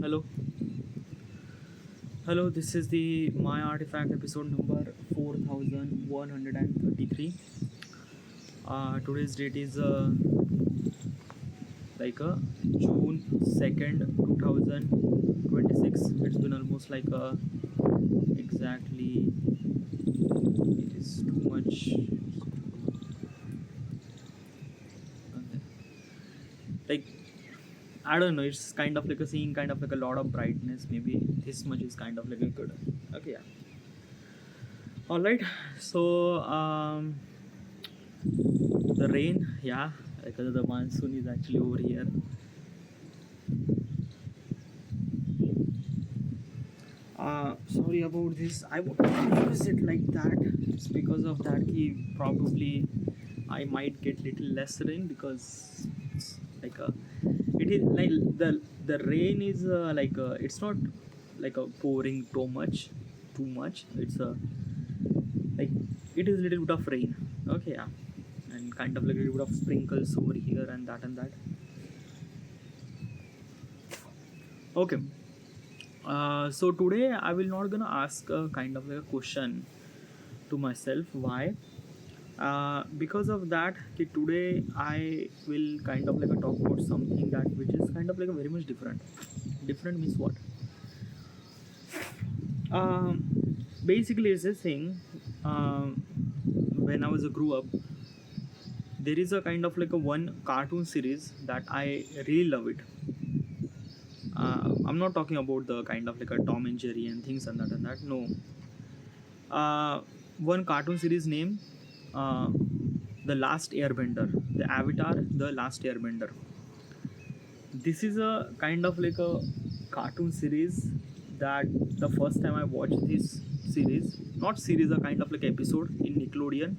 Hello. Hello, this is the My Artifact episode number 4133. Today's date is June 2nd, 2026. It's been almost exactly, it is too much. Like, I don't know, it's kind of like a seeing kind of like a lot of brightness. Maybe this much is kind of like a good. Okay, yeah. All right. So, the rain, yeah, because the monsoon is actually over here. Sorry about this. I would use it like that. It's because of that probably I might get little less rain because it's like a. It is like the rain is it's not like a pouring too much. It's a like it is a little bit of rain. Okay, yeah, and kind of like a little bit of sprinkles over here and that and that. Okay. So today I will not gonna ask a kind of like a question to myself. Why? Because of that, today I will kind of like a talk about something that which is kind of like a very much different. Different means what? Basically, it's this thing. When I was a grew up, there is a kind of like a one cartoon series that I really love it. I'm not talking about the kind of like a Tom and Jerry and things and that. No. One cartoon series name, The Last Airbender, the Avatar, The Last Airbender. This is a kind of like a cartoon series that the first time I watched this series, not series, a kind of like episode in Nickelodeon.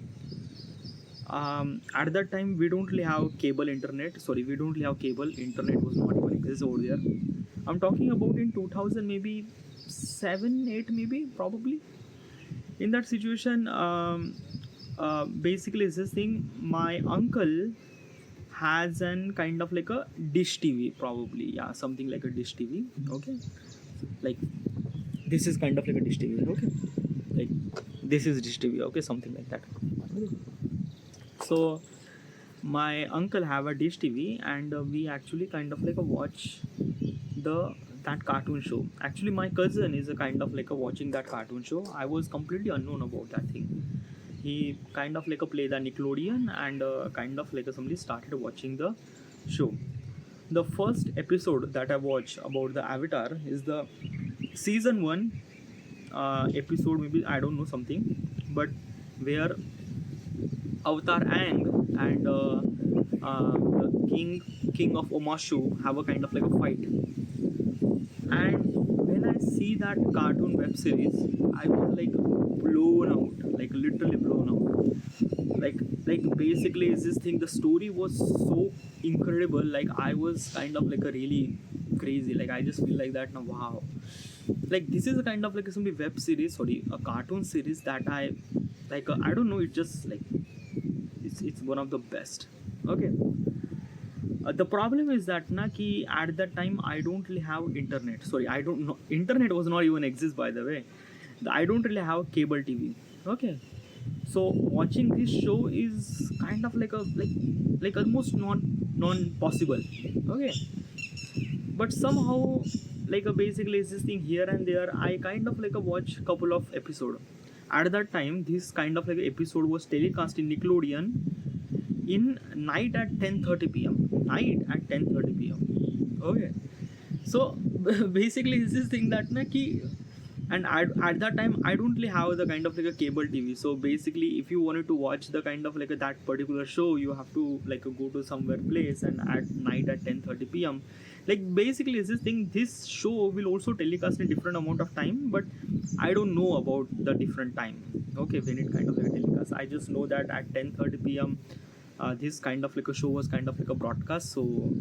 At that time, we don't really have cable internet. Sorry, we don't really have cable. Internet was not even exist over there. I'm talking about in 2000, maybe 7, 8, maybe probably. In that situation, basically, is this thing. My uncle has an kind of like a dish TV, probably, yeah, something like a dish TV. Okay, like this is kind of like a dish TV. Okay, like this is dish TV. Okay, something like that. Okay. So my uncle have a dish TV, and we actually kind of like a watch the that cartoon show. Actually, my cousin is a kind of like a watching that cartoon show. I was completely unknown about that thing. He kind of like a play the Nickelodeon, and kind of like a somebody started watching the show. The first episode that I watched about the Avatar is the season 1 episode, maybe I don't know something, but where Avatar Aang and the king of Omashu have a kind of like a fight. And when I see that cartoon web series, I was like blown out, like literally blown out. Like basically is this thing. The story was so incredible. Like I was kind of like a really crazy. Like I just feel like that now. Wow. Like this is a kind of like some web series, sorry, a cartoon series that I like. I don't know. It just like it's one of the best. Okay. The problem is that at that time I don't really have internet. Sorry, I don't know. Internet was not even exist, by the way. I don't really have cable TV. Okay, so watching this show is kind of like a like almost non possible. Okay, but somehow basically it's this thing here and there. I kind of like a watch couple of episode. At that time, this kind of like episode was telecast in Nickelodeon in night at 10:30 p.m. Night at 10:30 p.m. Okay, so basically it's this thing that and at that time I don't really have the kind of like a cable TV. So basically, if you wanted to watch the kind of like that particular show, you have to like go to somewhere place and at night at 10:30 p.m. Like basically is this thing. This show will also telecast in different amount of time, but I don't know about the different time. Okay, when it kind of like telecast, I just know that at 10:30 p.m. This kind of like a show was kind of like a broadcast. So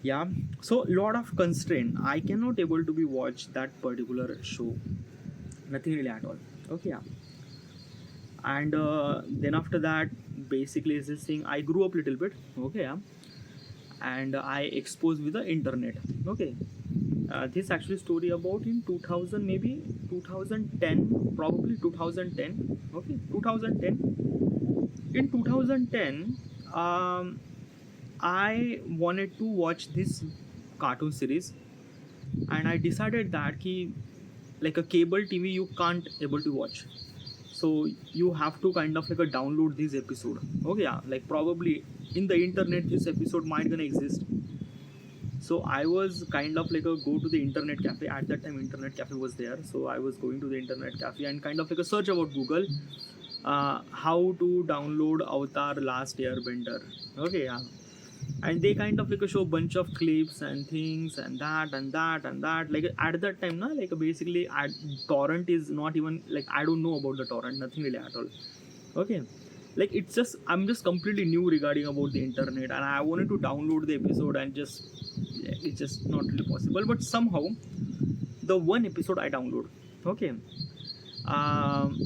yeah, so lot of constraint. I cannot able to be watch that particular show. Nothing really at all. Okay, yeah. And then after that, basically is this thing. I grew up little bit. Okay, yeah. and I exposed with the internet. Okay, this actually story about in 2000, maybe 2010, probably 2010. Okay, 2010. In 2010, I wanted to watch this cartoon series, and I decided that ki, like a cable TV you can't able to watch, so you have to kind of like a download this episode. Okay, yeah, like probably in the internet this episode might gonna exist. So I was kind of like a go to the internet cafe. At that time internet cafe was there, so I was going to the internet cafe and kind of like a search about Google, how to download Avatar Last Airbender. Okay, yeah, and they kind of like a show bunch of clips and things and that and that and that. Like at that time na, like basically torrent is not even like, I don't know about the torrent, nothing really at all. Okay, like it's just, I'm just completely new regarding about the internet, and I wanted to download the episode and just, yeah, it's just not really possible. But somehow the one episode I download. Okay, um,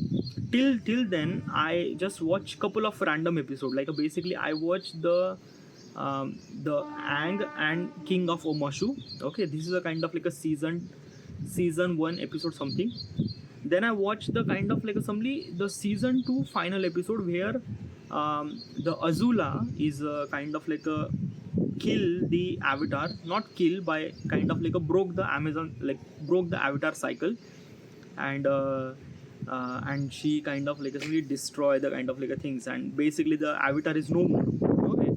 till then I just watch couple of random episode. Like basically I watched the Aang and King of Omashu. Okay, this is a kind of like a season 1 episode something. Then I watched the kind of like a somebody the season 2 final episode where the Azula is kind of like a kill the Avatar, not kill, by kind of like a broke the Amazon, like broke the Avatar cycle, and she kind of like really destroy the kind of like a things, and basically the Avatar is no more. Okay,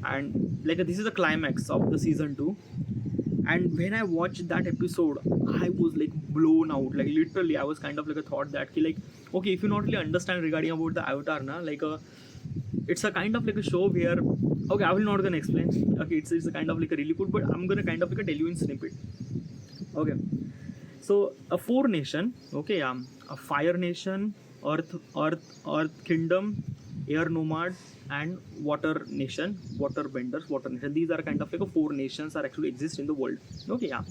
and like this is the climax of the season 2. And when I watched that episode, I was like blown out. Like literally I was kind of like a thought that ki, like, okay, if you not really understand regarding about the Avatar na, like it's a kind of like a show where, okay, I will not gonna explain. Okay, it's a kind of like a really cool, but I'm gonna kind of like a tell you in snippet. Okay, so a 4 nation. Okay, a fire nation, earth kingdom, air nomad, and water nation, water benders, water nation. These are kind of like a 4 nations are actually exist in the world. Okay, yeah.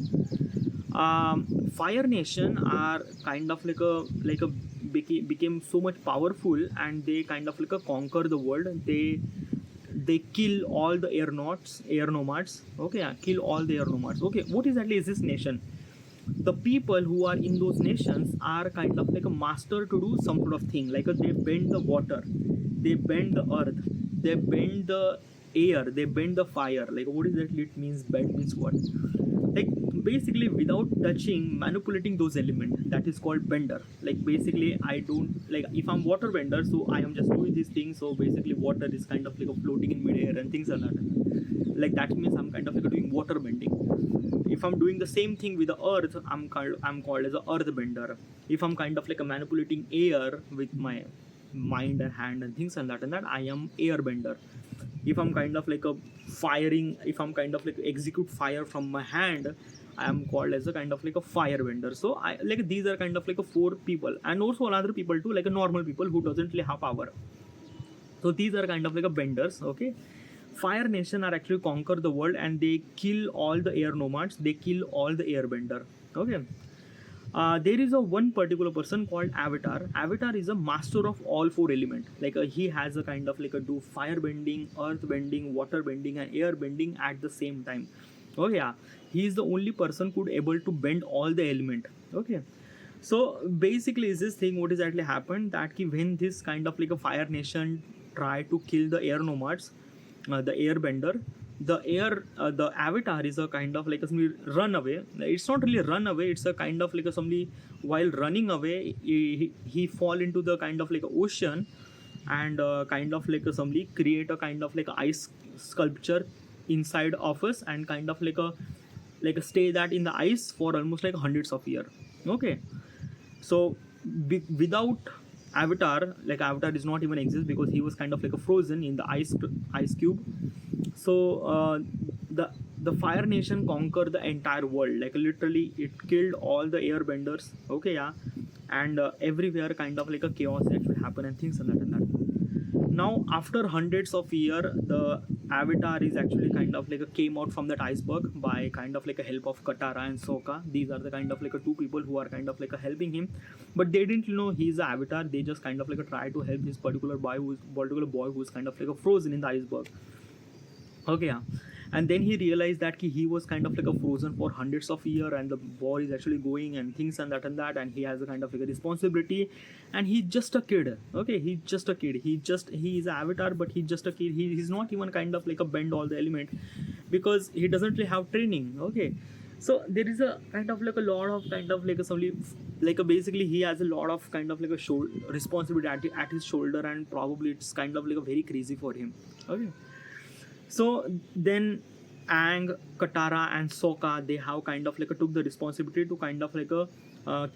Fire nation are kind of like a became so much powerful, and they kind of like a conquer the world. They kill all the air nomads. Okay, yeah, kill all the air nomads. Okay, what exactly is this nation? The people who are in those nations are kind of like a master to do some sort of thing, like they bend the water, they bend the earth, they bend the air, they bend the fire. Like what is that? It means bend means what? Like basically without touching, manipulating those elements, that is called bender. Like basically I don't, like if I'm water bender, so I am just doing this thing, so basically water is kind of like a floating in midair and things like that. Like that means I'm kind of like doing water bending. If I'm doing the same thing with the earth, I'm called as a earth bender. If I'm kind of like a manipulating air with my mind and hand and things like that, I am air bender. If I'm kind of like a firing, if I'm kind of like execute fire from my hand, I am called as a kind of like a fire bender. So I like these are kind of like a 4 people, and also other people too, like a normal people who doesn't really have power. So these are kind of like a benders. Okay, fire nation are actually conquer the world, and they kill all the air nomads, they kill all the airbender. Okay, there is a one particular person called Avatar. Avatar is a master of all 4 elements. Like he has a kind of like a do fire bending, earth bending, water bending, and air bending at the same time. Oh yeah, he is the only person could able to bend all the element. Okay, so basically is this thing what is actually happened that when this kind of like a fire nation try to kill the air nomads, the airbender, the Avatar is a kind of like a somebody run away. It's not really run away, it's a kind of like a somebody while running away, he fall into the kind of like a ocean, and kind of like a somebody create a kind of like a ice sculpture inside of us, and kind of like a stay that in the ice for almost like hundreds of years. Okay, so without Avatar, like Avatar does not even exist because he was kind of like a frozen in the ice cube. So the fire nation conquered the entire world. Like literally it killed all the airbenders. Okay, yeah, and everywhere kind of like a chaos actually happened and things like that and that. Now after hundreds of years, the Avatar is actually kind of like a came out from that iceberg by kind of like a help of Katara and Sokka. These are the kind of like a 2 people who are kind of like a helping him, but they didn't know he's the Avatar. They just kind of like a try to help this particular boy who's kind of like a frozen in the iceberg. Okay, yeah, and then he realized that he was kind of like a frozen for hundreds of years, and the war is actually going and things and that, and he has a kind of like a responsibility, and he's just a kid. Okay, he's just a kid. He is an avatar, but he's just a kid. He's not even kind of like a bend all the element, because he doesn't really have training. Okay, so there is a kind of like a lot of kind of like a somebody like a basically he has a lot of kind of like a responsibility at his shoulder, and probably it's kind of like a very crazy for him. Okay, so then Aang, Katara, and Sokka, they have kind of like a, took the responsibility to kind of like a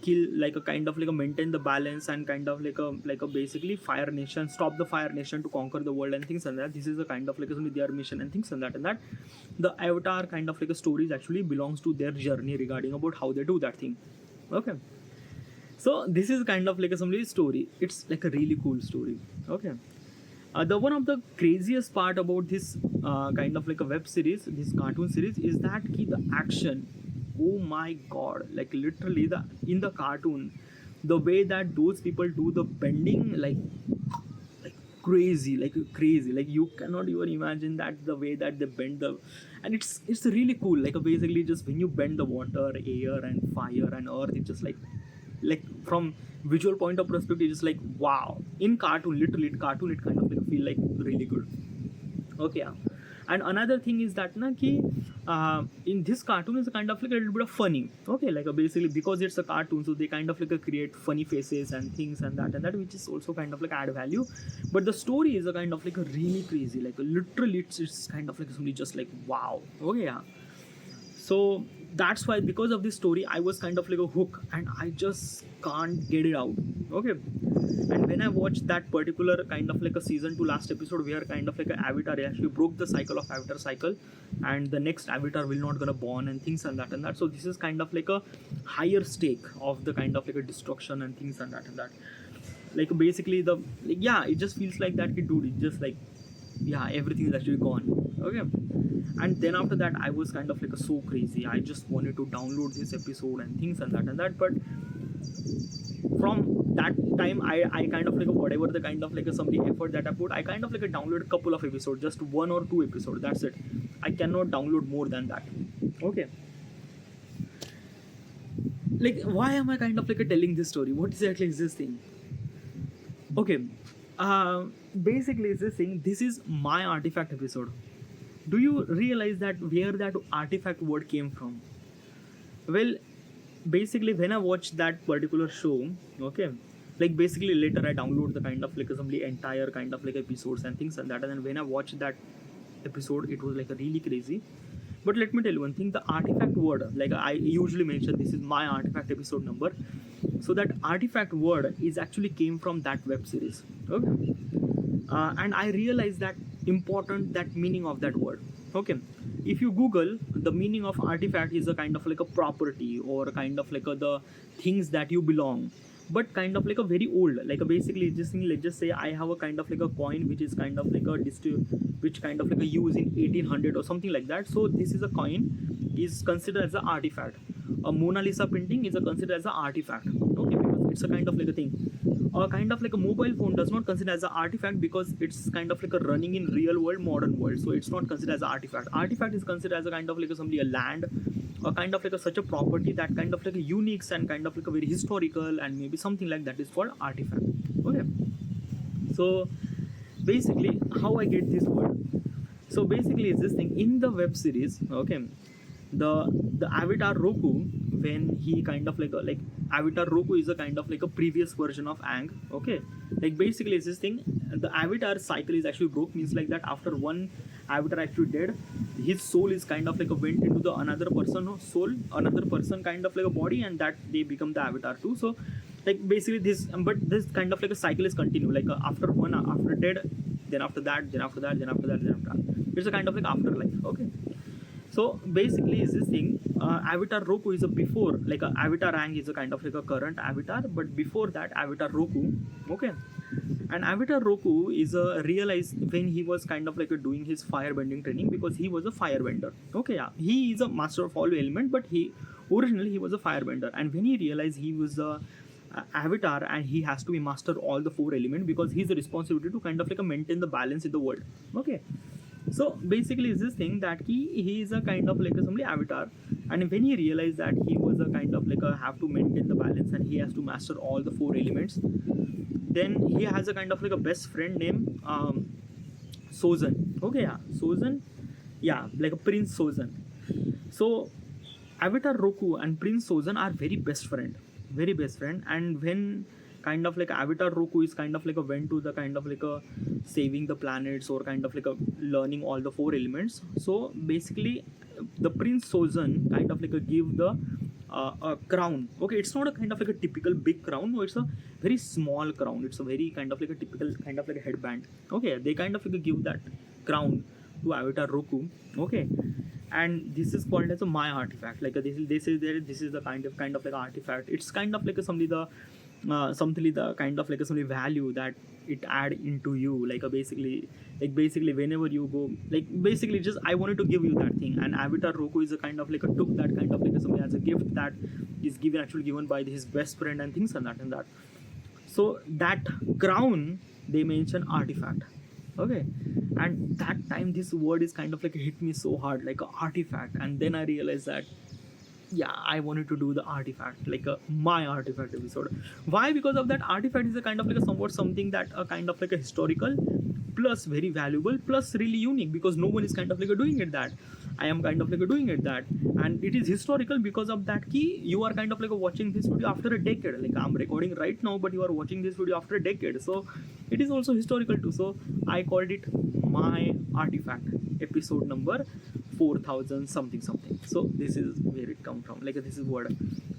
kill, like a kind of like a maintain the balance, and kind of like a basically Fire Nation, stop the Fire Nation to conquer the world and things like that. This is a kind of like a, their mission and things and that the Avatar kind of like a stories actually belongs to their journey regarding about how they do that thing. Okay, so this is kind of like a somebody's story. It's like a really cool story. Okay, the one of the craziest part about this kind of like a web series, this cartoon series, is that the action, oh my god, like literally the in the cartoon, the way that those people do the bending, like crazy, like you cannot even imagine that the way that they bend the, and it's really cool. Like basically just when you bend the water, air, and fire and earth, it's just like from visual point of perspective, it's like wow. In cartoon, literally in cartoon, it kind of like feel like really good. Okay, yeah. And another thing is that in this cartoon is a kind of like a little bit of funny. Okay, like basically because it's a cartoon, so they kind of like create funny faces and things and that, which is also kind of like add value. But the story is a kind of like a really crazy, like literally it's kind of like somebody just like wow. Okay, yeah. So that's why, because of this story, I was kind of like a hook, and I just can't get it out. Okay, and when I watched that particular kind of like a season 2 last episode, where kind of like an Avatar actually broke the cycle of Avatar cycle, and the next Avatar will not gonna born and things and that. So this is kind of like a higher stake of the kind of like a destruction and things and that. Like basically the like, yeah, it just feels like that dude, it just like yeah, everything is actually gone. Okay, and then after that I was kind of like so crazy, I just wanted to download this episode and things and that. But from that time, I kind of like whatever the kind of like somebody effort that I put, I kind of like download a couple of episodes, just 1 or 2 episodes, that's it. I cannot download more than that. Okay, like why am I kind of like telling this story? What exactly is this thing? Okay, uh, basically is this thing, this is my artifact episode. Do you realize that where that artifact word came from? Well, basically when I watched that particular show, okay, like basically later I download the kind of like assembly entire kind of like episodes and things and that, and then when I watched that episode, it was like a really crazy. But let me tell you one thing, the artifact word, like I usually mention, this is my artifact episode number. So that artifact word is actually came from that web series. Okay, and I realized that important, that meaning of that word. Okay, if you Google, the meaning of artifact is a kind of like a property, or kind of like the things that you belong, but kind of like a very old, like a basically this thing, let's just say I have a kind of like a coin which is kind of like a which kind of like a use in 1800 or something like that. So this is a coin, is considered as an artifact. A Mona Lisa painting is a considered as an artifact. Okay, because it's a kind of like a thing. Or kind of like a mobile phone does not consider as an artifact, because it's kind of like a running in real world, modern world, so it's not considered as an artifact. Artifact is considered as a kind of like a land, or kind of like such a property that kind of like a unique and kind of like a very historical and maybe something like that is called artifact. Okay, so basically how I get this word, so basically it's this thing in the web series. Okay, the Avatar Roku, when he kind of like Avatar Roku is a kind of like a previous version of Aang. Okay, like basically it's this thing, the Avatar cycle is actually broke, means like that after one Avatar actually dead, his soul is kind of like a went into the another person soul, another person kind of like a body, and that they become the Avatar too. So like basically this, but this kind of like a cycle is continue, like after one, after dead, then after that, then after that, then after that, then after that, it's a kind of like afterlife. Okay, so basically is this thing, Avatar Roku is a before, like a Avatar Aang is a kind of like a current Avatar, but before that Avatar Roku. Okay, and Avatar Roku is a realized when he was kind of like a doing his firebending training, because he was a firebender. Okay, yeah, he is a master of all element, but he originally he was a firebender, and when he realized he was a avatar and he has to be master all the 4 elements, because he's the responsibility to kind of like a maintain the balance in the world. Okay, So basically it's this thing that he is a kind of like a somebody avatar, and when he realized that he was a kind of like a have to maintain the balance and he has to master all the four elements, then he has a kind of like a best friend named Sozan. Okay, yeah, Sozan, yeah, like a Prince Sozan. So Avatar Roku and Prince Sozan are very best friend. And when kind of like Avatar Roku is kind of like a went to the kind of like a saving the planets or kind of like a learning all the four elements. So basically, the Prince Sozan kind of like a give the a crown. Okay, it's not a kind of like a typical big crown. No, it's a very small crown. It's a very kind of like a typical kind of like a headband. Okay, they kind of like a give that crown to Avatar Roku. Okay, and this is called as a my artifact. Like this is the kind of like artifact. It's kind of like a something the kind of like a something value that it add into you. Like a basically whenever you go, like basically just I wanted to give you that thing. And Avatar Roku is a kind of like a took that kind of like a something as a gift that is given by his best friend and things and that. So that crown they mention artifact. Okay, and that time this word is kind of like hit me so hard, like a artifact. And then I realized that yeah, I wanted to do the artifact, like a my artifact episode. Why? Because of that artifact is a kind of like a somewhat something that a kind of like a historical plus very valuable plus really unique, because no one is kind of like a doing it that I am kind of like a doing it that. And it is historical because of that key you are kind of like a watching this video after a decade. Like I'm recording right now, but you are watching this video after a decade, so it is also historical too. So I called it my artifact episode number 4000 something something. So this is where it come from. Like this is what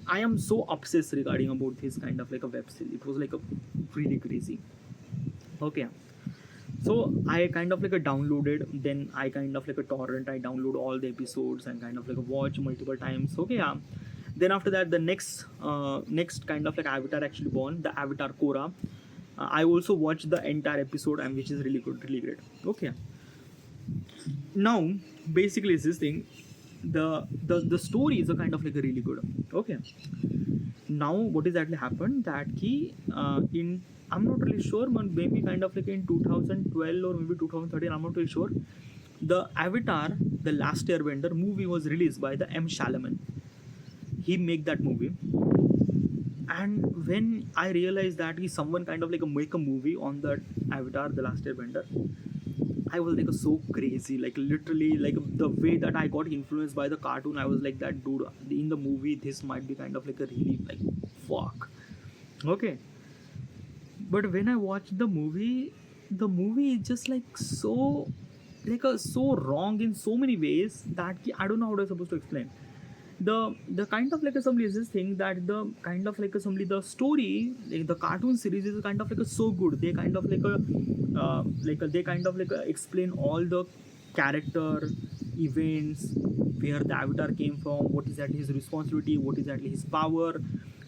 I am so obsessed regarding about this kind of like a web series. It was like a really crazy. Okay, so I kind of like a downloaded, then I kind of like a torrent, I download all the episodes and kind of like a watch multiple times. Okay, yeah. Then after that, the next kind of like Avatar actually born, the Avatar Korra. I also watched the entire episode, and which is really good, really great. Okay, now basically it's this thing. The story is a kind of like a really good. Okay, now what is actually happened that he in I'm not really sure, but maybe kind of like in 2012 or maybe 2013, I'm not really sure, the Avatar the Last Airbender movie was released by the M. Shyamalan. He make that movie, and when I realized that he someone kind of like a make a movie on the Avatar the Last Airbender, I was like so crazy, like literally, like the way that I got influenced by the cartoon. I was like that dude in the movie. This might be kind of like a really like fuck. Okay, but when I watched the movie is just like so so wrong in so many ways that I don't know how to supposed to explain. The kind of like a somebody is this thing that the kind of like a somebody the story, like the cartoon series is kind of like a so good. They kind of like they kind of like explain all the character events, where the Avatar came from, what is that his responsibility, what is that his power,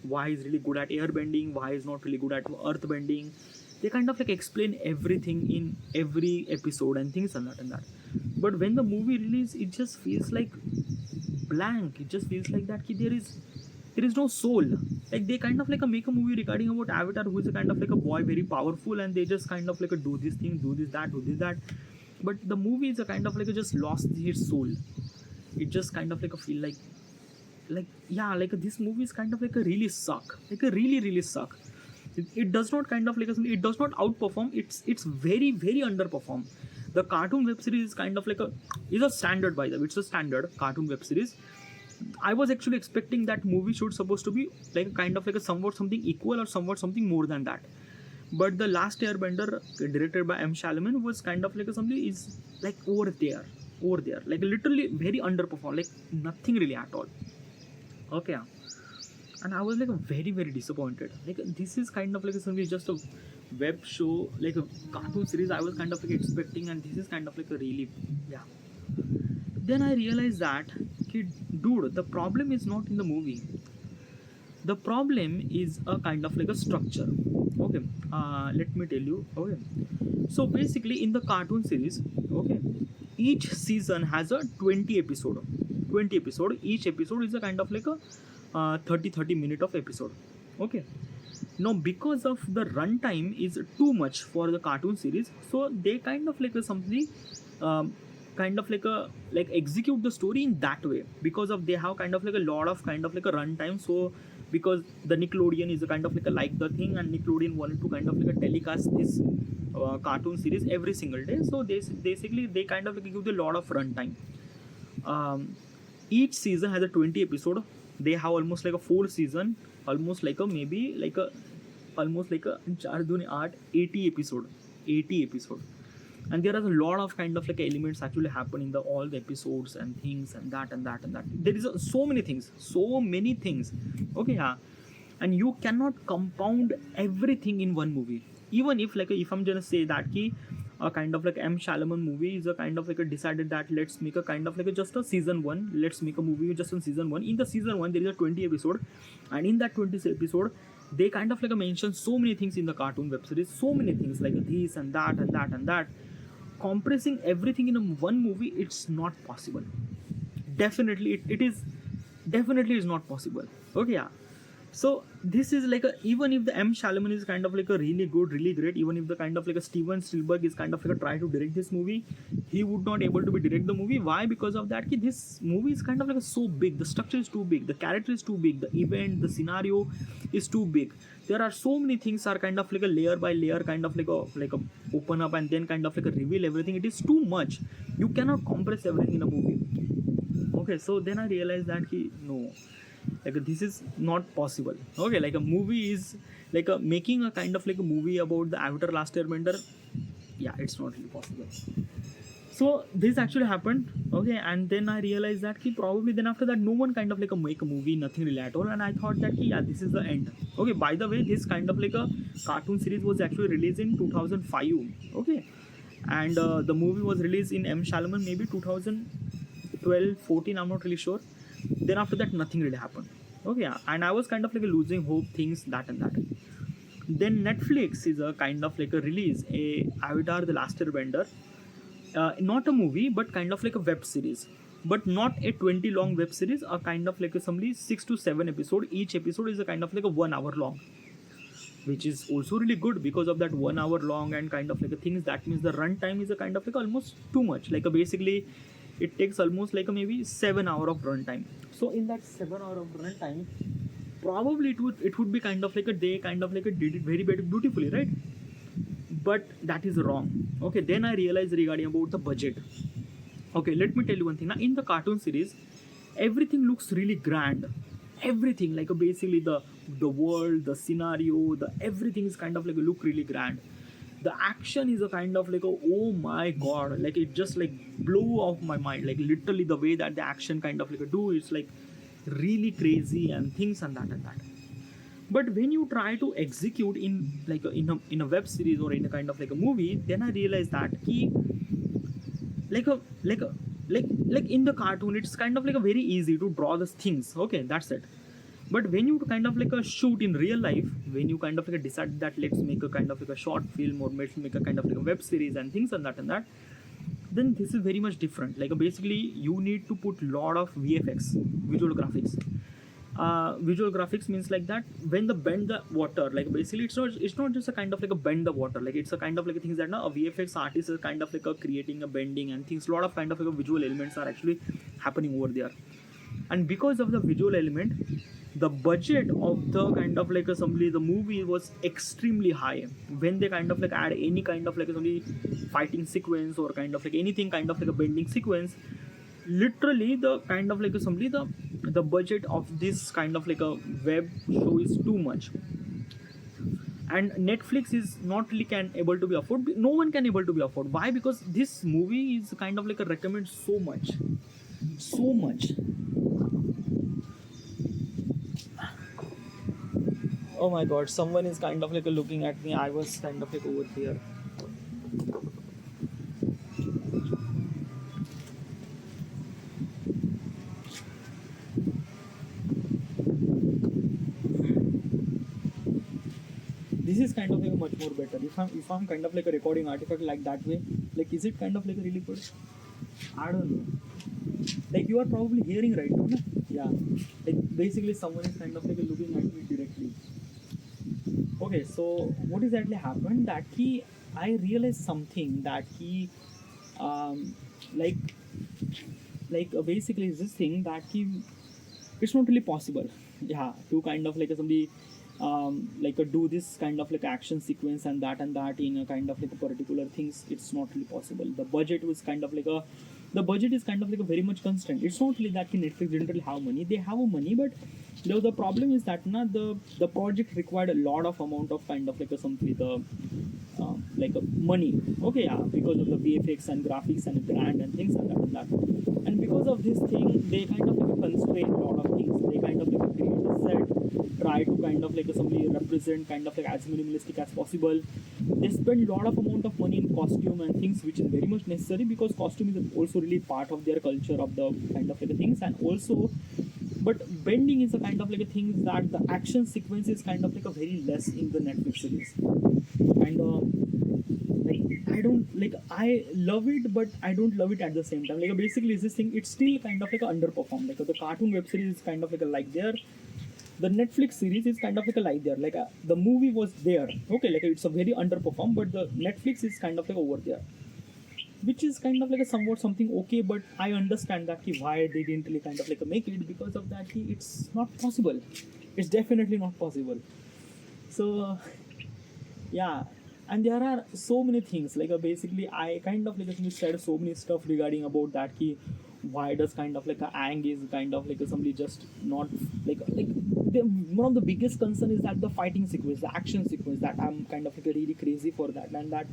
why he's really good at airbending, why he's not really good at earth bending. They kind of like explain everything in every episode and things and that. But when the movie release, it just feels like blank. It just feels like that there is no soul. Like they kind of like make a movie regarding about Avatar, who is a kind of like a boy, very powerful, and they just kind of like do this thing, do this that, do this that. But the movie is a kind of like just lost its soul. It just kind of like a feel like yeah, like this movie is kind of like a really suck, like a really suck. It does not kind of like it does not outperform. It's very underperform. The cartoon web series is kind of like is a standard, by the way. It's a standard cartoon web series. I was actually expecting that movie should supposed to be like a kind of like a somewhat something equal or somewhat something more than that. But the Last Airbender, directed by M. Shyamalan, was kind of like a something is like over there, like literally very underperformed, like nothing really at all. Okay, and I was like very disappointed. Like this is kind of like something just a web show, like a cartoon series. I was kind of like expecting, and this is kind of like a really yeah. Then I realized that, dude, the problem is not in the movie. The problem is a kind of like a structure. Okay, let me tell you. Okay, so basically in the cartoon series, okay, each season has a 20 episode. 20 episode. Each episode is a kind of like a 30 minute of episode. Okay, now because of the runtime is too much for the cartoon series, so they kind of like something kind of like a like execute the story in that way, because of they have kind of like a lot of kind of like a runtime. So because the Nickelodeon is a kind of like the thing, and Nickelodeon wanted to kind of like a telecast this cartoon series every single day. So they basically they kind of like give a lot of runtime. Each season has a 20 episode. They have almost like a 4 season, almost like a maybe like a almost like a 4 Duni 8 80 episode, 80 episode. And there are a lot of kind of like elements actually happen in the all the episodes and things and that and that and that. There is so many things, so many things. Okay, yeah. And you cannot compound everything in one movie. Even if like if I'm gonna say that key a kind of like M. Shalaman movie is a kind of like a decided that let's make a kind of like a just a season one. Let's make a movie just on season one. In the season one, there is a 20 episode, and in that 20 episode, they kind of like mention so many things in the cartoon web series, so many things like this and that and that and that. Compressing everything in a one movie, it's not possible. Definitely, it is definitely is not possible. Okay, yeah. So this is like a, even if the M. Shalaman is kind of like a really good, really great, even if the kind of like a Steven Spielberg is kind of like a try to direct this movie, he would not able to be direct the movie. Why? Because of that, this movie is kind of like a so big, the structure is too big, the character is too big, the event, the scenario is too big. There are so many things are kind of like a layer by layer, kind of like a open up and then kind of like a reveal everything. It is too much. You cannot compress everything in a movie. Okay, so then I realized that no, like this is not possible. Okay, like a movie is like a making a kind of like a movie about the Avatar Last Airbender. Yeah, it's not really possible. So this actually happened. Okay, and then I realized that probably then after that no one kind of like a make a movie, nothing really at all. And I thought that yeah, this is the end. Okay, by the way, this kind of like a cartoon series was actually released in 2005. Okay, and the movie was released in M. Shalaman maybe 2012 14, I'm not really sure. Then after that nothing really happened. Okay, yeah. And I was kind of like losing hope, things that and that. Then Netflix is a kind of like a release a Avatar The Last Airbender, not a movie but kind of like a web series, but not a 20 long web series, a kind of like a somebody 6 to 7 episode. Each episode is a kind of like a 1 hour long, which is also really good because of that 1 hour long and kind of like a things. That means the run time is a kind of like almost too much, like a basically it takes almost like a maybe 7 hour of run time. So in that 7 hour of run time, probably it would be kind of like a day kind of like a did it very beautifully, right? But that is wrong. Okay, then I realized regarding about the budget. Okay, let me tell you one thing. Now in the cartoon series, everything looks really grand. Everything like basically the world, the scenario, the everything is kind of like a look really grand. The action is a kind of like a, oh my god, like it just like blew off my mind. Like literally the way that the action kind of like a do, it's like really crazy and things and that and that. But when you try to execute in like in a web series or in a kind of like a movie, then I realized that like a like a like in the cartoon it's kind of like a very easy to draw the things. Okay, that's it. But when you kind of like a shoot in real life, when you kind of like decide that let's make a kind of like a short film or let's make a kind of like a web series and things and that, then this is very much different. Like basically you need to put lot of VFX, visual graphics. Visual graphics means like that when the bend the water, like basically it's not just a kind of like a bend the water, like it's a kind of like a things that now a VFX artist is kind of like a creating a bending and things. Lot of kind of like a visual elements are actually happening over there. And because of the visual element, the budget of the kind of like assembly the movie was extremely high. When they kind of like add any kind of like assembly fighting sequence or kind of like anything kind of like a bending sequence, literally the kind of like assembly the budget of this kind of like a web show is too much. And Netflix is not really can able to be afford, no one can able to be afford. Why? Because this movie is kind of like a recommend so much. Oh my god, someone is kind of like looking at me. I was kind of like over here. This is kind of like much more better. If I'm kind of like a recording artifact like that way, like is it kind of like a really good? I don't know. Like you are probably hearing right now, no? Yeah. Like basically someone is kind of like looking at me directly. Okay, so what exactly happened? That I realized something that like basically it's this thing that it's not really possible, yeah, to kind of like somebody do this kind of like action sequence and that in a kind of like a particular things. It's not really possible. The budget was kind of like a the budget is kind of like a very much constant. It's not really that Netflix didn't really have money. They have a money, but the problem is that the project required a lot of amount of kind of like a something the like a money, okay, yeah, because of the VFX and graphics and brand and things and that. And because of this thing they kind of like constrain a lot of things. They kind of like create a set, try to kind of like somebody represent kind of like as minimalistic as possible. They spend a lot of amount of money in costume and things, which is very much necessary because costume is also really part of their culture of the kind of like things. And also, but bending is a kind of like a thing that the action sequence is kind of like a very less in the Netflix series. And like I don't like I love it, but I don't love it at the same time. Like basically, is this thing? It's still kind of like a underperformed. Like the cartoon web series is kind of like a like there. The Netflix series is kind of like a like there. Like the movie was there. Okay, like it's a very underperformed, but the Netflix is kind of like over there, which is kind of like a somewhat something okay. But I understand that why they didn't really kind of like make it because of that. It's not possible. It's definitely not possible. So yeah, and there are so many things like basically I kind of like said so many stuff regarding about that why does kind of like a ang is kind of like somebody just not like one of the biggest concern is that the fighting sequence, the action sequence, that I'm kind of like really crazy for that. And that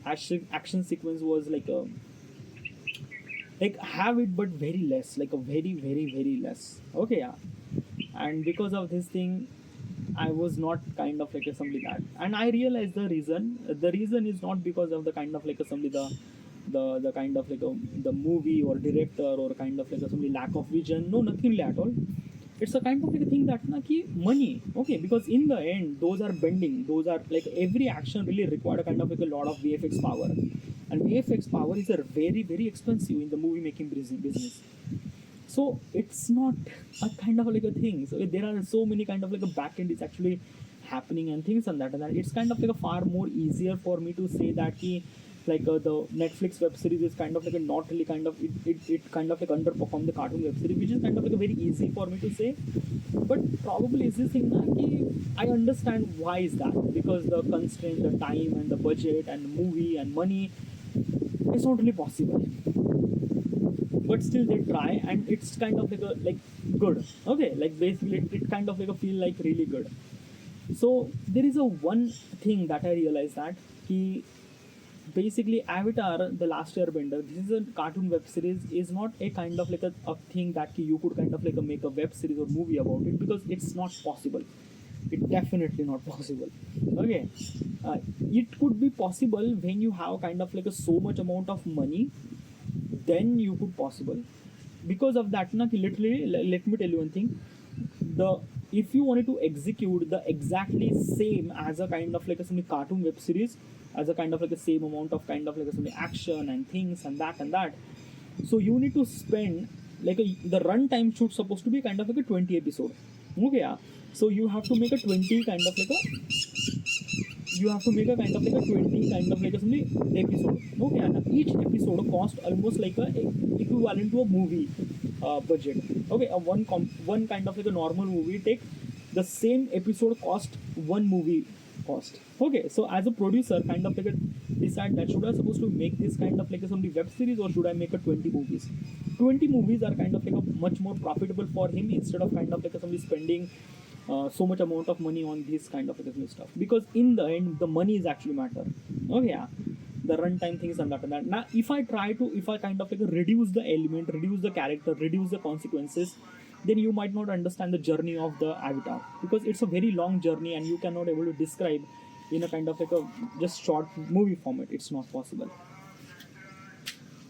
action sequence was like have it but very less, like a very less, okay, yeah. And because of this thing I was not kind of like a somebody that, and I realized the reason is not because of the kind of like a somebody the kind of like the movie or director or kind of like a somebody lack of vision. No, nothing really at all. It's a kind of like a thing that money, okay, because in the end those are bending, those are like every action really required a kind of like a lot of VFX power, and VFX power is a very expensive in the movie making business. So it's not a kind of like a thing. So there are so many kind of like a back end is actually happening and things and that it's kind of like a far more easier for me to say that the Netflix web series is kind of like a not really kind of it kind of like underperform the cartoon web series, which is kind of like a very easy for me to say. But probably is this thing I understand why is that, because the constraint, the time and the budget and the movie and money, it's not really possible. But still they try, and it's kind of like a like good, okay, like basically it kind of like a feel like really good. So there is a one thing that I realized that he basically Avatar the Last Airbender, this is a cartoon web series, is not a kind of like a thing that you could kind of like make a web series or movie about it, because it's not possible. It definitely not possible, okay. It could be possible when you have kind of like a so much amount of money, then you could possible. Because of that literally let me tell you one thing. The If you wanted to execute the exactly same as a kind of like a some cartoon web series, as a kind of like the same amount of kind of like some action and things and that, so you need to spend the runtime should supposed to be kind of like a 20 episode, okay, yeah. So you have to make a 20 kind of like a you have to make a kind of like a 20 kind of like a something episode, okay. And each episode cost almost like a equivalent to a movie budget, okay. One kind of like a normal movie take the same episode cost one movie cost, okay. So as a producer kind of like a decide that should I supposed to make this kind of like a somebody web series, or should I make a 20 movies. 20 movies are kind of like a much more profitable for him, instead of kind of like a somebody spending so much amount of money on this kind of like stuff, because in the end the money is actually matter, okay, yeah. The runtime things and that. Now if I kind of like reduce the element, reduce the character, reduce the consequences, then you might not understand the journey of the Avatar, because it's a very long journey and you cannot able to describe in a kind of like a just short movie format. It's not possible.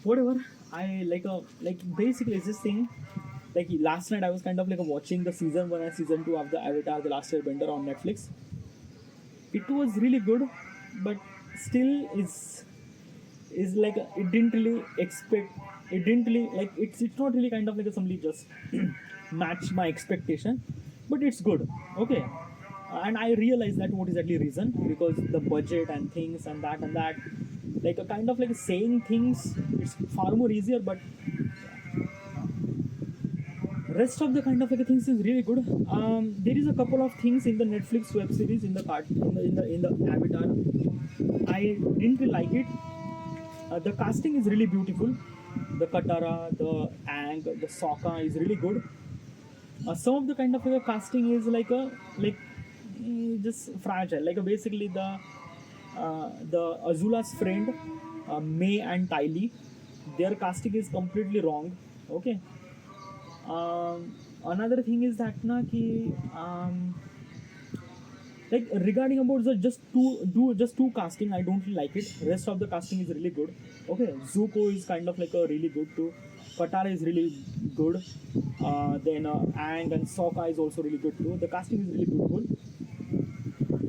Whatever. I like basically it's this thing. Like last night I was kind of like watching the season 1 and season 2 of the Avatar the Last Airbender on Netflix. It was really good, but still is like it didn't really expect, it didn't really like it's not really kind of like somebody just match my expectation, but it's good, okay. And I realized that what is actually reason, because the budget and things and that like a kind of like saying things. It's far more easier, but rest of the kind of like things is really good. There is a couple of things in the Netflix web series in the cart in the Avatar. I didn't really like it. The casting is really beautiful. The Katara, the Aang, the Sokka is really good. Some of the kind of like casting is just fragile. Basically the Azula's friend, May and Tylee, their casting is completely wrong. Okay. Another thing is that na ki like regarding about the just two casting, I don't really like it. Rest of the casting is really good. Okay, Zuko is kind of like a really good too. Katara is really good. Then Aang and Sokka is also really good too. The casting is really beautiful.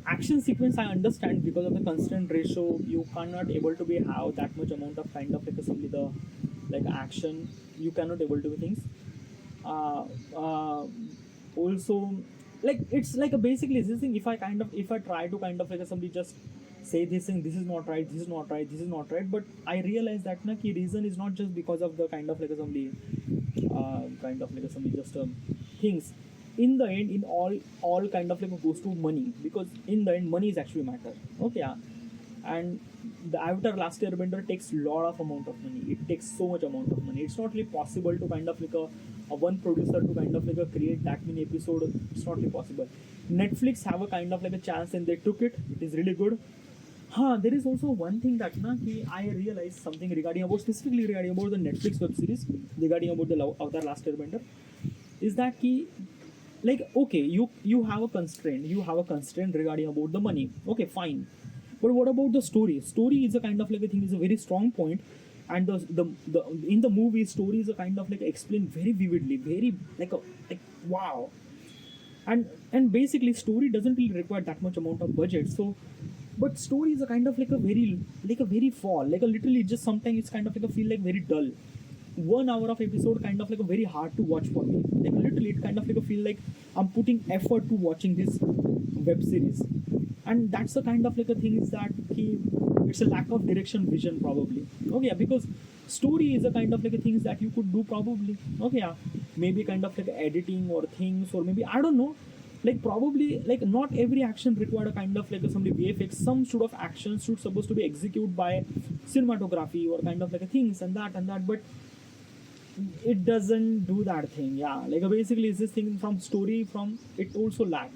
Action sequence I understand, because of the constant ratio you cannot able to be have that much amount of kind of like simply the like action, you cannot able to do things. Also, like it's like a basically this thing, if I try to kind of like somebody just say this thing, this is not right, this is not right, this is not right, but I realize that na ki reason is not just because of the kind of like somebody just things. In the end, in all kind of like goes to money, because in the end money is actually matter. Okay, yeah. And the Avatar Last Airbender takes lot of amount of money. It takes so much amount of money. It's not really possible to kind of like a one producer to kind of like create that many episodes. It's not really possible. Netflix have a kind of like a chance and they took it. It is really good. There is also one thing that na ki I realized something regarding about specifically regarding about the Netflix web series regarding about the Avatar Last Airbender, is that ki like okay, you have a constraint regarding about the money. Okay, fine. But what about the story? Story is a kind of like a thing, is a very strong point, and the in the movie story is a kind of like explained very vividly, very like wow. And basically story doesn't really require that much amount of budget. So, but story is a kind of like a very fall, like a literally just sometimes it's kind of like a feel like very dull. 1 hour of episode kind of like a very hard to watch for me. Like literally, it kind of like a feel like I'm putting effort to watching this web series, and that's the kind of like a thing is that it's a lack of direction, vision probably. Okay, yeah, because story is a kind of like a things that you could do probably. Okay, yeah, maybe kind of like editing or things, or maybe I don't know. Like probably like not every action required a kind of like a somebody VFX. Some sort of actions should supposed to be executed by cinematography or kind of like a things and that, but it doesn't do that thing. Yeah, like basically it's this thing from story from it also lack.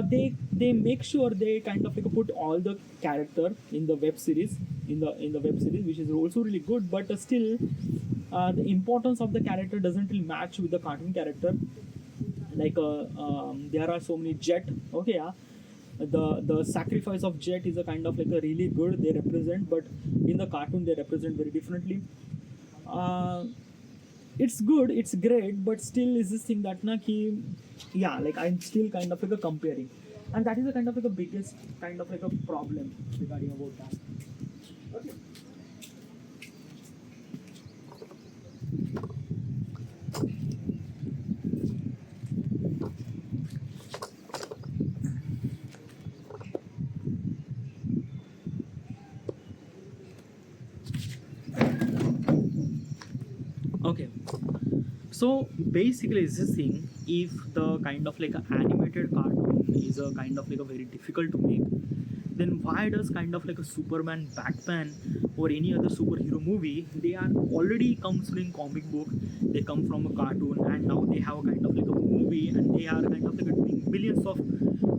They make sure they kind of like put all the character in the web series in the web series, which is also really good, but still the importance of the character doesn't really match with the cartoon character. There are so many Jet. Okay, yeah, the sacrifice of Jet is a kind of like a really good they represent, but in the cartoon they represent very differently. uh, it's good, it's great, but still is this thing that na ki yeah, like I'm still kind of like a comparing, and that is a kind of like a biggest kind of like a problem regarding about that. Okay. Okay, so basically it's this thing, if the kind of like a animated cartoon is a kind of like a very difficult to make, then why does kind of like a Superman, Batman, or any other superhero movie, they are already comes in comic book, they come from a cartoon, and now they have a kind of like a movie, and they are kind of like doing billions of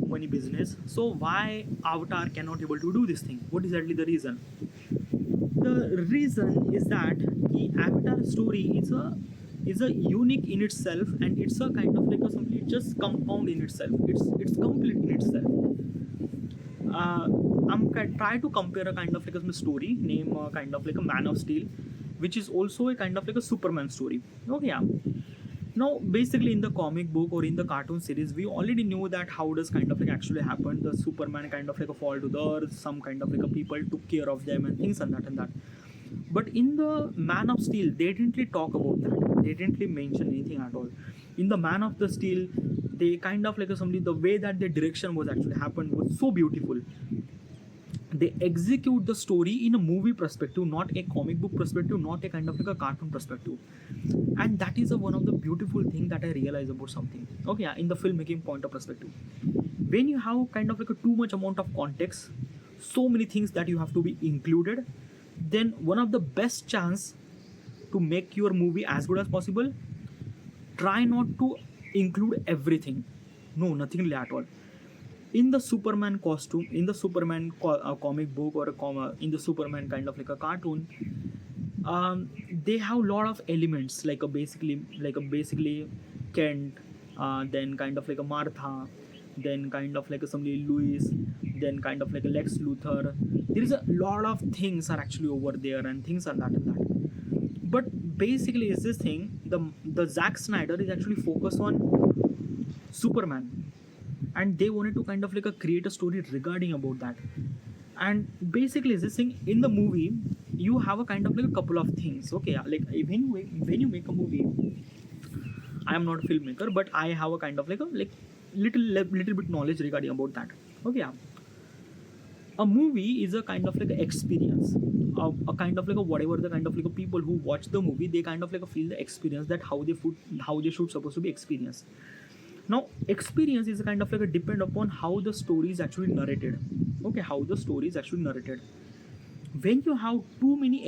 money business. So why Avatar cannot able to do this thing? What is exactly the reason? The reason is that the Avatar story is a unique in itself, and it's a kind of like a complete just compound in itself. It's complete in itself. uh, try to compare a kind of like a story name kind of like a Man of Steel, which is also a kind of like a Superman story. Okay, yeah. Now, basically, in the comic book or in the cartoon series, we already knew that how does kind of like actually happen. The Superman kind of like a fall to the earth, some kind of like a people took care of them and things and that and that. But in the Man of Steel, they didn't really talk about that. They didn't really mention anything at all. In the Man of the Steel, they kind of like somebody, the way that the direction was actually happened was so beautiful. they execute the story in a movie perspective, not a comic book perspective, not a kind of like a cartoon perspective. And that is one of the beautiful thing that I realize about something. Okay, yeah, in the filmmaking point of perspective, when you have kind of like a too much amount of context, so many things that you have to be included, then one of the best chance to make your movie as good as possible, try not to include everything. No, nothing really at all. In the Superman costume, in the Superman comic book, or in the Superman kind of like a cartoon, they have a lot of elements like a basically Kent, then kind of like a Martha, then kind of like a somebody Louis, then kind of like a Lex Luthor. There is a lot of things are actually over there, and things are that and that. But basically, is this thing, the Zack Snyder is actually focused on Superman, and they wanted to kind of like a create a story regarding about that. And basically, is this thing in the movie, you have a kind of like a couple of things. Okay, yeah, like when you make a movie, I am not a filmmaker, but I have a kind of like a little bit knowledge regarding about that. Okay, yeah. A movie is a kind of like a experience, a kind of like a whatever the kind of like a people who watch the movie, they kind of like a feel the experience that how they should supposed to be experienced. Now experience is a kind of like a depend upon how the story is actually narrated. Okay, how the story is actually narrated. When you have too many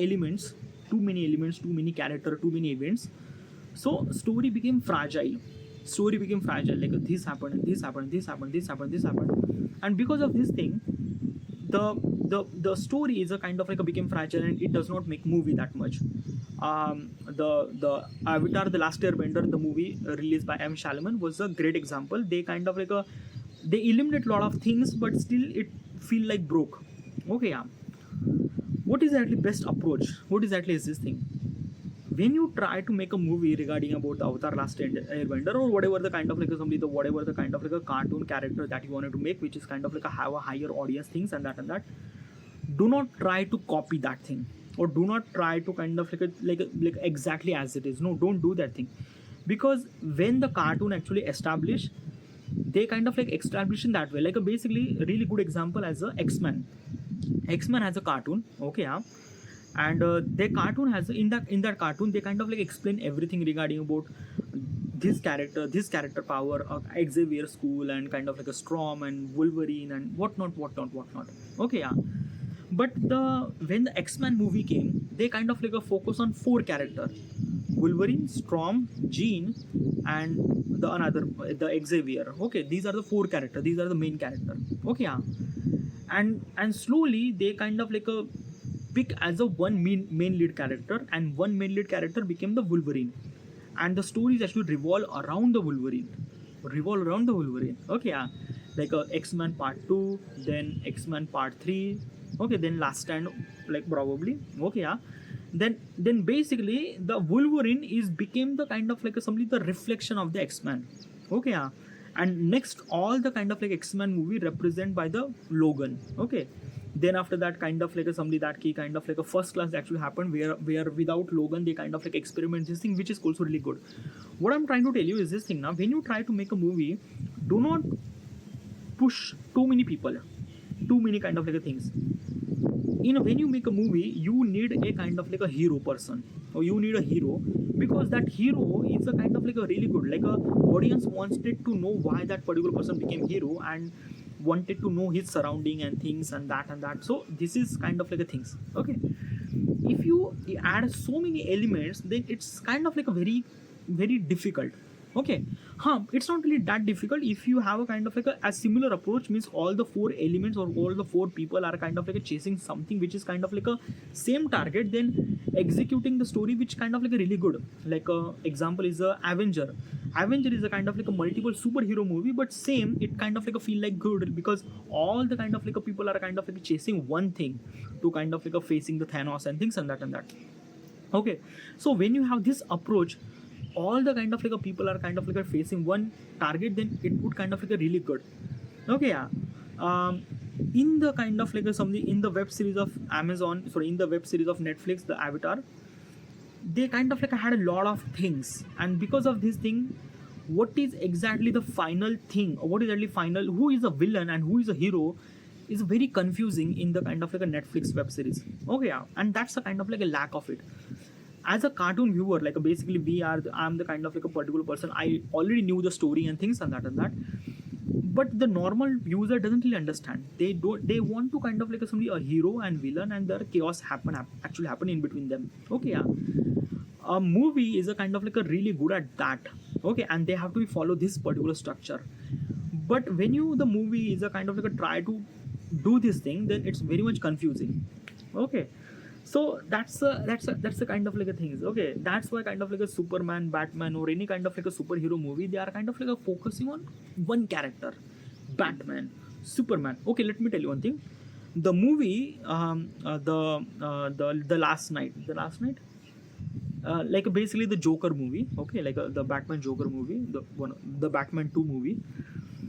character, too many events, so story became fragile, like this happened and this happened, this happened, this happened, this happened. And because of this thing, the story is a kind of like a became fragile, and it does not make movie that much. The Avatar the Last Airbender, the movie released by M. Shyamalan, was a great example. They kind of like a they eliminate a lot of things, but still it feel like broke. Okay, yeah. What is actually best approach? What exactly is this thing? When you try to make a movie regarding about the Avatar Last Airbender, or whatever the kind of like whatever the kind of like a cartoon character that you wanted to make, which is kind of like a have a higher audience things and that, do not try to copy that thing, or do not try to kind of like exactly as it is. No, don't do that thing, because when the cartoon actually established, they kind of like establish in that way. Like a basically a really good example as a X-Men. X-Men has a cartoon. Okay, yeah. And their cartoon has in that cartoon they kind of like explain everything regarding about this character power of Xavier School, and kind of like a Storm and Wolverine and whatnot. Okay, yeah. But when the X-Men movie came, they kind of like a focus on four characters: Wolverine, Storm, Jean, and the Xavier. Okay, these are the four characters. These are the main character. Okay, yeah. And slowly they kind of like a pick as a one main lead character, and one main lead character became the Wolverine, and the stories actually revolve around the Wolverine. Okay, yeah. Like X-Men Part 2, then X-Men Part 3. Okay, then Last Stand, like probably. Okay, yeah. Then basically the Wolverine is became the kind of like somebody the reflection of the X-Men. Okay, yeah. And next all the kind of like X-Men movie represent by the Logan. Okay, then after that kind of like somebody that key kind of like a first class actually happened, where without Logan they kind of like experiment this thing, which is also really good. What I'm trying to tell you is this thing. Now when you try to make a movie, do not push too many people, too many kind of like things. When you make a movie, you need a kind of like a hero person, or you need a hero, because that hero is a kind of like a really good, like a audience wanted to know why that particular person became hero, and wanted to know his surrounding and things and that. So this is kind of like a things. Okay, if you add so many elements, then it's kind of like a very difficult. Okay, it's not really that difficult if you have a kind of like a similar approach. Means all the four elements or all the four people are kind of like chasing something which is kind of like a same target, then executing the story which kind of like a really good. Like example is a Avenger. Avenger is a kind of like a multiple superhero movie, but same it kind of like a feel like good, because all the kind of like a people are kind of like chasing one thing, to kind of like a facing the Thanos and things and that. Okay, so when you have this approach, all the kind of like a people are kind of like facing one target, then it would kind of like a really good. Okay, yeah. In the kind of like a something in the web series of in the web series of Netflix, the Avatar, they kind of like had a lot of things, and because of this thing, what is exactly the final thing, or what is actually final, who is a villain and who is a hero, is very confusing in the kind of like a Netflix web series. Okay, yeah, and that's a kind of like a lack of it. As a cartoon viewer, like basically I'm the kind of like a particular person. I already knew the story and things and that. But the normal user doesn't really understand. They want to kind of like somebody a hero and villain, and there chaos actually happen in between them. Okay, yeah. A movie is a kind of like a really good at that. Okay, and they have to follow this particular structure. But when the movie is a kind of like a try to do this thing, then it's very much confusing. Okay, so that's a kind of like a thing. Okay, that's why kind of like a Superman, Batman, or any kind of like a superhero movie, they are kind of like a focusing on one character. Batman, Superman. Okay, let me tell you one thing. The movie, the last night, like basically the Joker movie. Okay, like the Batman Joker movie, the Batman 2 movie.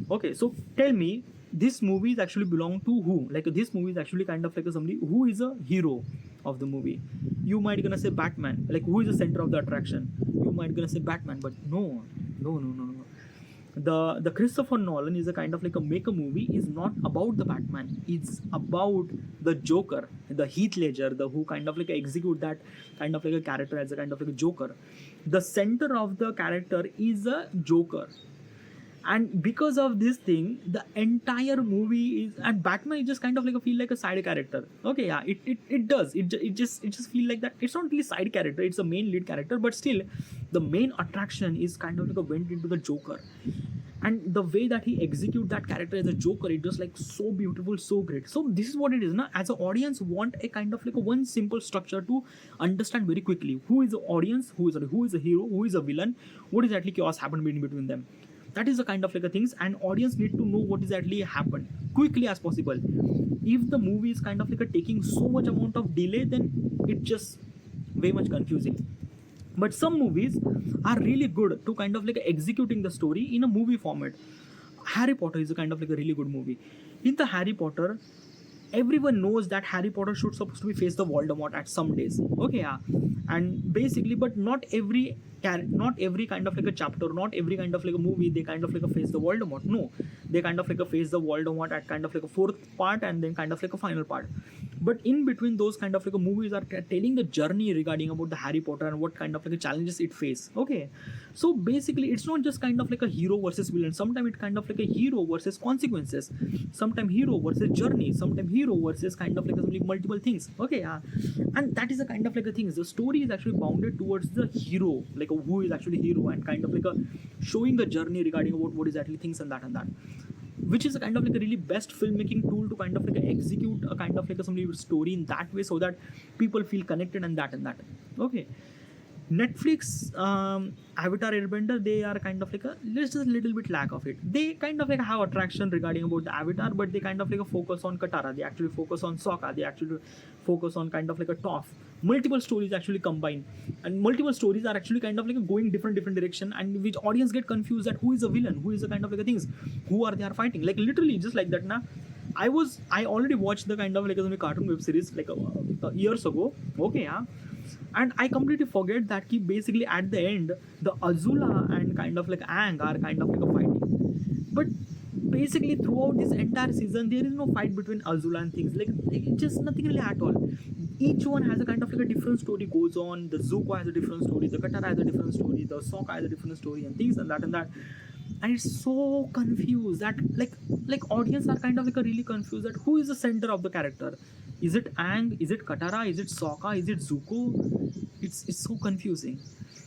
Okay, so tell me, this movie is actually belong to who? Like this movie is actually kind of like somebody who is a hero of the movie. You might gonna say Batman. Like who is the center of the attraction? You might gonna say Batman, but no, no, no, no, no. The Christopher Nolan is a kind of like a make a movie is not about the Batman. It's about the Joker, the Heath Ledger, the who kind of like execute that kind of like a character as a kind of like a Joker. The center of the character is a Joker, and because of this thing the entire movie is, and Batman is just kind of like a feel like a side character. Okay, yeah, it does it just feel like that. It's not really side character, it's a main lead character, but still the main attraction is kind of like a went into the Joker, and the way that he execute that character as a Joker, it just like so beautiful, so great. So this is what it is now. As an audience want a kind of like a one simple structure to understand very quickly who is the audience, who is a hero, who is a villain, what exactly chaos happened between them. That is the kind of like a things, and audience need to know what is actually happened quickly as possible. If the movie is kind of like a taking so much amount of delay, then it just very much confusing. But some movies are really good to kind of like executing the story in a movie format. Harry Potter is a kind of like a really good movie. In the Harry Potter, everyone knows that Harry Potter should supposed to be face the Voldemort at some days. Okay, yeah, and basically, but not every kind of like a chapter, not every kind of like a movie, they kind of like a face the Voldemort. No, they kind of like a face the Voldemort at kind of like a fourth part, and then kind of like a final part. But in between those kind of like a movies are telling the journey regarding about the Harry Potter and what kind of like a challenges it face. Okay, so basically it's not just kind of like a hero versus villain. Sometimes it kind of like a hero versus consequences, sometimes hero versus journey, sometimes hero versus kind of like multiple things. Okay, yeah, and that is a kind of like a thing. The story is actually bounded towards the hero, like who is actually hero, and kind of like a showing a journey regarding about what is actually things and that, which is a kind of like a really best filmmaking tool to kind of like execute a kind of like a somebody story in that way, so that people feel connected and that. Okay, Netflix, Avatar Airbender, they are kind of like there's just a little bit lack of it. They kind of like have attraction regarding about the Avatar, but they kind of like focus on Katara. They actually focus on Sokka. They actually focus on kind of like a Toph. Multiple stories actually combine, and multiple stories are actually kind of like going different direction, and which audience get confused that who is a villain, who is the kind of like a things, who are they are fighting. Like literally just like that. Now, I already watched the kind of like a cartoon web series like years ago. Okay, yeah, and I completely forget that basically at the end the Azula and kind of like Aang are kind of like a fighting, but basically throughout this entire season there is no fight between Azula and things, like just nothing really at all. Each one has a kind of like a different story goes on. The Zuko has a different story, the Katara has a different story, the Sokka has a different story, and things and that, and it's so confused that like audience are kind of like a really confused that who is the center of the character. Is it Aang? Is it Katara? Is it Sokka? Is it Zuko? It's so confusing.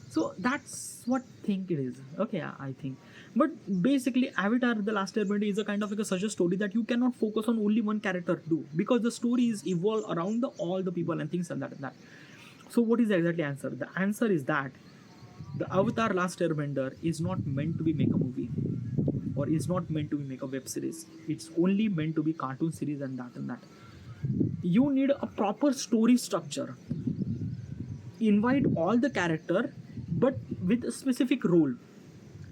So that's what think it is. Okay, I think. But basically, Avatar: The Last Airbender is a kind of like such a story that you cannot focus on only one character do, because the story is evolved around all the people and things and that. So what is the exactly answer? The answer is that the Avatar: Last Airbender is not meant to be make a movie, or is not meant to be make a web series. It's only meant to be cartoon series and that. You need a proper story structure. Invite all the character, but with a specific role.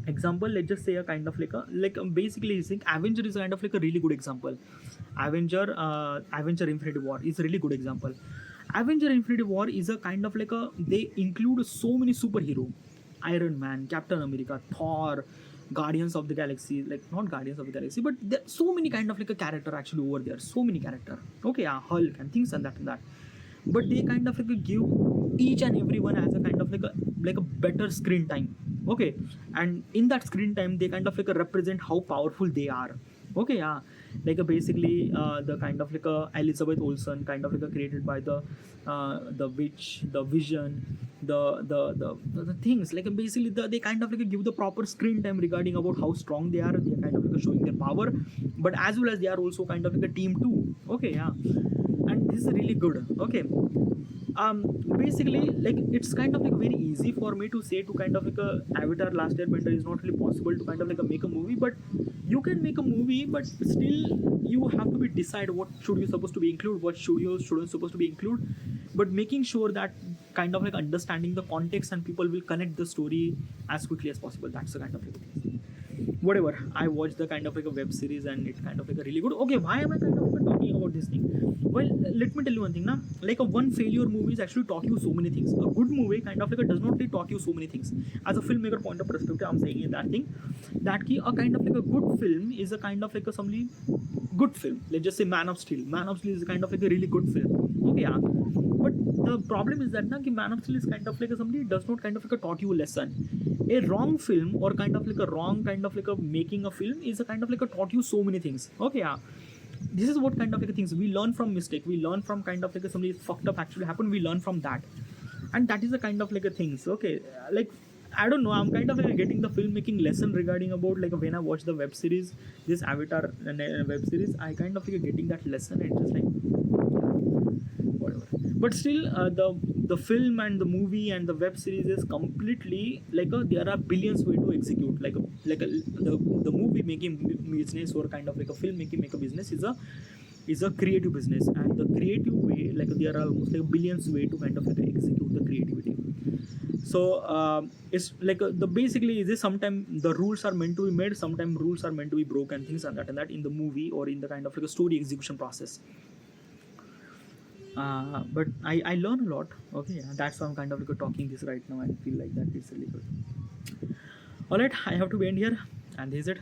Example, let's just say a kind of like basically I think Avenger is kind of like a really good example. Avenger Infinity War is a really good example. Avenger Infinity War is a kind of like they include so many superhero: Iron Man, Captain America, Thor, Guardians of the Galaxy, like not Guardians of the Galaxy, but there so many kind of like a character actually over there, so many character. Okay, yeah, Hulk and things and that, but they kind of like give each and everyone as a kind of like a better screen time. Okay, and in that screen time they kind of like represent how powerful they are. Okay, yeah, like basically the kind of like a Elizabeth Olsen kind of like created by the witch, the vision, the things like basically they kind of like give the proper screen time regarding about how strong they are. They are kind of like showing their power, but as well as they are also kind of like a team too. Okay, yeah, and this is really good. Okay, basically like it's kind of like very easy for me to say to kind of like a Avatar Last Airbender is not really possible to kind of like make a movie, but you can make a movie, but still you have to be decide what should you supposed to be include, what should you shouldn't supposed to be include, but making sure that kind of like understanding the context and people will connect the story as quickly as possible. That's the kind of like thing. Whatever, I watched the kind of like a web series and it kind of like a really good. Okay, why am I kind of like talking about this thing? Well, let me tell you one thing now, like a one failure movie is actually taught you so many things. A good movie kind of like does not really taught you so many things. As a filmmaker point of perspective, I'm saying in that thing that ki a kind of like a good film is a kind of like a somebody good film. Let's just say Man of Steel. Man of Steel is kind of like a really good film. Okay, yeah, but the problem is that na, ki Man of Steel is kind of like a somebody does not kind of like a taught you a lesson. A wrong film or kind of like a wrong kind of like a making a film is a kind of like a taught you so many things. Okay, yeah, this is what kind of like a things we learn from mistake, we learn from kind of like a somebody fucked up actually happened, we learn from that, and that is a kind of like a things. Okay, like I don't know, I'm kind of like getting the filmmaking lesson regarding about like when I watch the web series, this Avatar web series, I kind of like getting that lesson and just like whatever. But still the film and the movie and the web series is completely like there are billions way to execute the movie making business or kind of like a filmmaking make a business is a creative business, and the creative way like there are almost like billions way to kind of like execute the creativity. So it's like the basically is this sometimes the rules are meant to be made, sometimes rules are meant to be broken, things and that in the movie or in the kind of like a story execution process. But I learn a lot. Okay, yeah, that's why I'm kind of like talking this right now and feel like that it's really good. All right, I have to end here, and this is it.